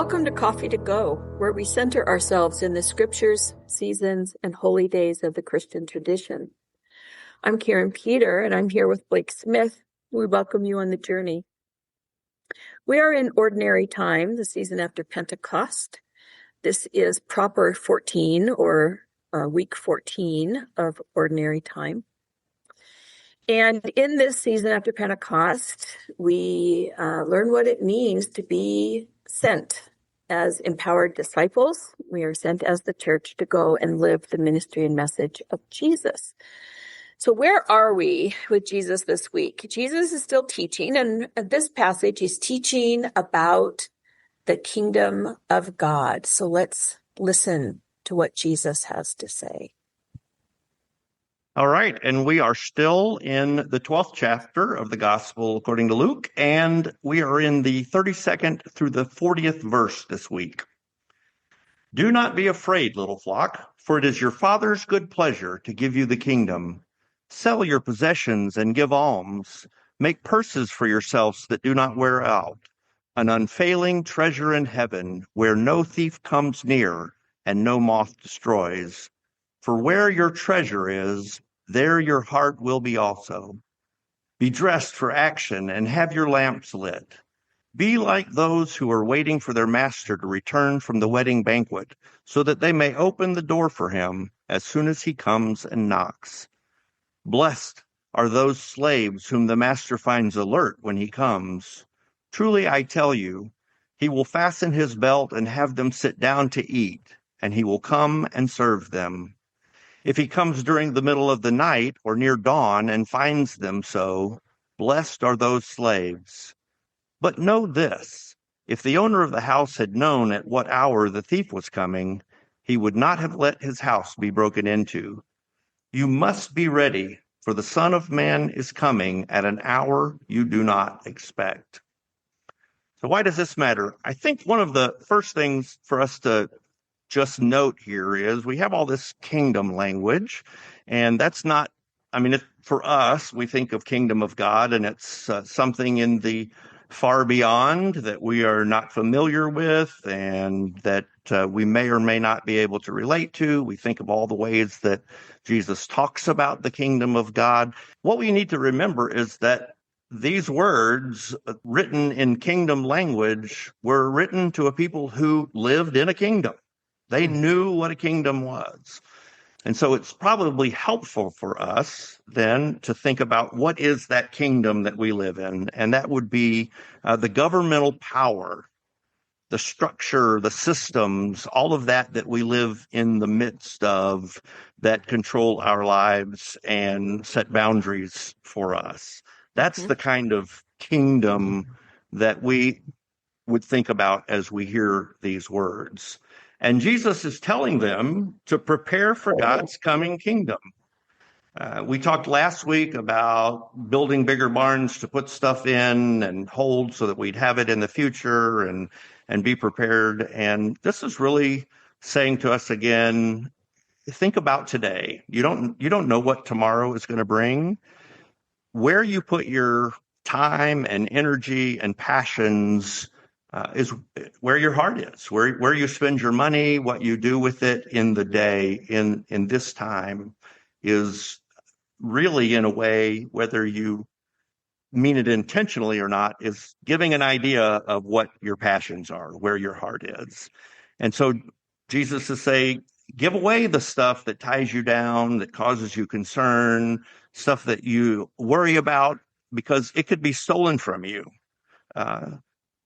Welcome to Coffee to Go, where we center ourselves in the scriptures, seasons, and holy days of the Christian tradition. I'm Karen Peter, and I'm here with Blake Smith. We welcome you on the journey. We are in ordinary time, the season after Pentecost. This is proper 14, or week 14 of ordinary time. And in this season after Pentecost, we learn what it means to be sent as empowered disciples. We are sent as the church to go and live the ministry and message of Jesus. So where are we with Jesus this week? Jesus is still teaching, and this passage is teaching about the kingdom of God. So let's listen to what Jesus has to say. All right, and we are still in the 12th chapter of the Gospel according to Luke, and we are in the 32nd through the 40th verse this week. Do not be afraid, little flock, for it is your Father's good pleasure to give you the kingdom. Sell your possessions and give alms. Make purses for yourselves that do not wear out, an unfailing treasure in heaven, where no thief comes near and no moth destroys. For where your treasure is, there your heart will be also. Be dressed for action and have your lamps lit. Be like those who are waiting for their master to return from the wedding banquet, so that they may open the door for him as soon as he comes and knocks. Blessed are those slaves whom the master finds alert when he comes. Truly I tell you, he will fasten his belt and have them sit down to eat, and he will come and serve them. If he comes during the middle of the night or near dawn and finds them so, blessed are those slaves. But know this, if the owner of the house had known at what hour the thief was coming, he would not have let his house be broken into. You must be ready, for the Son of Man is coming at an hour you do not expect. So why does this matter? I think one of the first things for us to just note here is we have all this kingdom language, and that's not, for us, we think of kingdom of God, and it's something in the far beyond that we are not familiar with and that we may or may not be able to relate to. We think of all the ways that Jesus talks about the kingdom of God. What we need to remember is that these words written in kingdom language were written to a people who lived in a kingdom. They knew what a kingdom was. And so it's probably helpful for us then to think about what is that kingdom that we live in. And that would be the governmental power, the structure, the systems, all of that we live in the midst of that control our lives and set boundaries for us. That's the kind of kingdom that we would think about as we hear these words. And Jesus is telling them to prepare for God's coming kingdom. We talked last week about building bigger barns to put stuff in and hold so that we'd have it in the future and be prepared. And this is really saying to us again, think about today. You don't know what tomorrow is going to bring. Where you put your time and energy and passions is where your heart is, where you spend your money, what you do with it in the day, in this time, is really, in a way, whether you mean it intentionally or not, is giving an idea of what your passions are, where your heart is. And so Jesus is saying, give away the stuff that ties you down, that causes you concern, stuff that you worry about, because it could be stolen from you.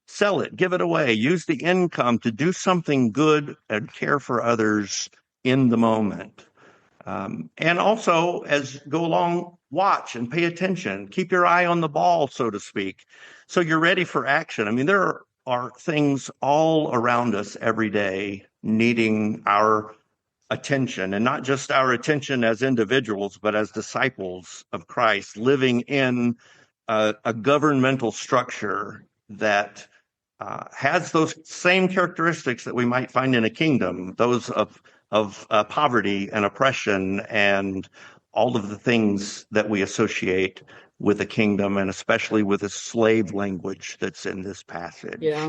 Sell it, give it away, use the income to do something good and care for others in the moment. And also, as go along, watch and pay attention, keep your eye on the ball, so to speak, so you're ready for action. There are things all around us every day needing our attention, and not just our attention as individuals, but as disciples of Christ, living in a governmental structure that has those same characteristics that we might find in a kingdom, those of poverty and oppression and all of the things that we associate with a kingdom, and especially with the slave language that's in this passage. Yeah.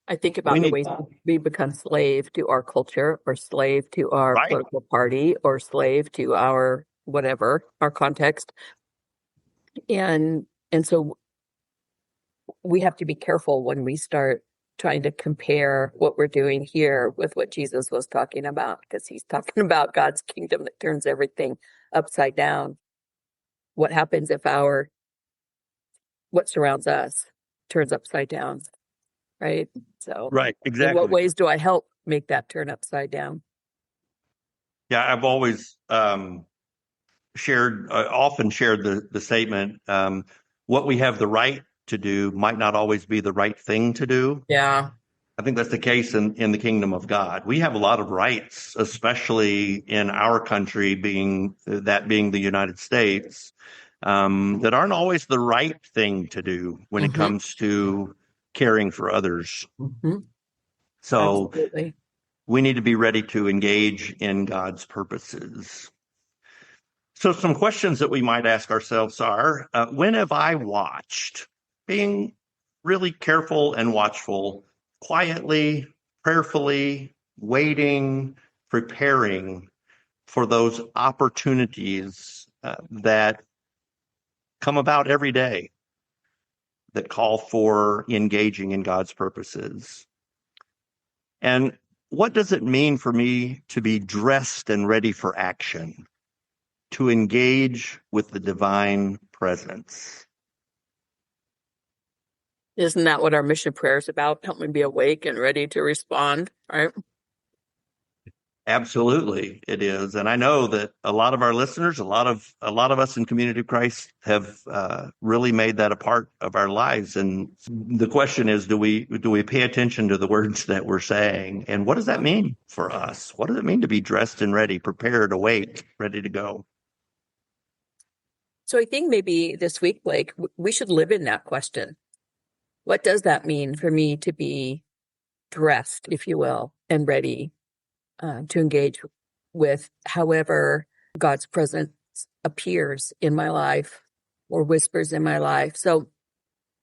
I think We about the need, ways we become slave to our culture or slave to our right? political party or slave to our whatever, our context. And so we have to be careful when we start trying to compare what we're doing here with what Jesus was talking about, because he's talking about God's kingdom that turns everything upside down. What happens if what surrounds us turns upside down, right? So Right, in what exactly. ways do I help make that turn upside down? Yeah, I've always often shared the statement, what we have the right to do might not always be the right thing to do. Yeah. I think that's the case in the kingdom of God. We have a lot of rights, especially in our country, being the United States, that aren't always the right thing to do when it Mm-hmm. comes to caring for others. Mm-hmm. So Absolutely. we need to be ready to engage in God's purposes. So some questions that we might ask ourselves are, when have I watched, being really careful and watchful, quietly, prayerfully, waiting, preparing for those opportunities that come about every day that call for engaging in God's purposes? And what does it mean for me to be dressed and ready for action, to engage with the divine presence? Isn't that what our mission prayer is about? Help me be awake and ready to respond, right? Absolutely, it is. And I know that a lot of our listeners, a lot of us in Community of Christ have really made that a part of our lives. And the question is, do we pay attention to the words that we're saying? And what does that mean for us? What does it mean to be dressed and ready, prepared, awake, ready to go? So I think maybe this week, Blake, we should live in that question. What does that mean for me to be dressed, if you will, and ready to engage with however God's presence appears in my life or whispers in my life? So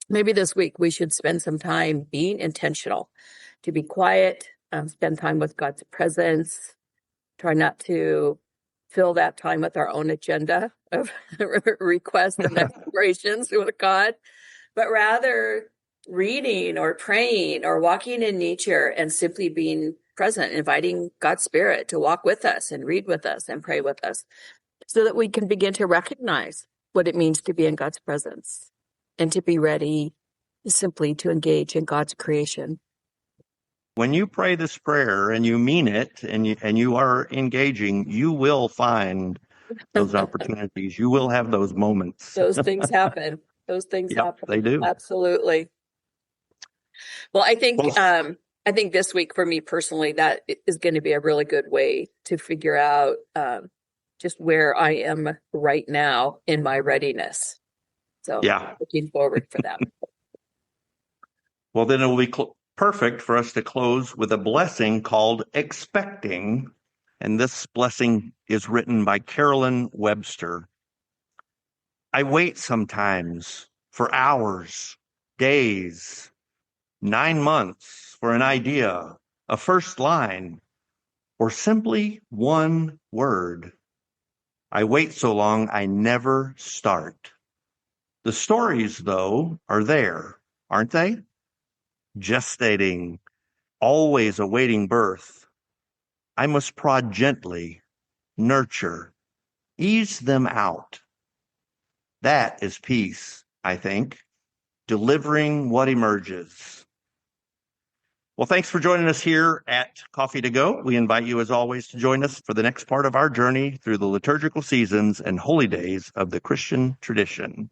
maybe this week we should spend some time being intentional, to be quiet, spend time with God's presence, try not to fill that time with our own agenda of requests and aspirations with God, but rather reading or praying or walking in nature and simply being present, inviting God's Spirit to walk with us and read with us and pray with us, so that we can begin to recognize what it means to be in God's presence and to be ready simply to engage in God's creation. When you pray this prayer and you mean it and you are engaging, you will find those opportunities. You will have those moments. Those things happen. Those things Yep, happen. they do. Absolutely. Well, I think Well, I think this week for me personally, that is going to be a really good way to figure out just where I am right now in my readiness. So yeah. looking forward for that. Well, then it will be perfect for us to close with a blessing called expecting. And this blessing is written by Carolyn Webster. I wait sometimes for hours, days, 9 months for an idea, a first line, or simply one word. I wait so long I never start. The stories, though, are there, aren't they? Gestating, always awaiting birth. I must prod gently, nurture, ease them out. That is peace, I think, delivering what emerges. Well, thanks for joining us here at Coffee to Go. We invite you, as always, to join us for the next part of our journey through the liturgical seasons and holy days of the Christian tradition.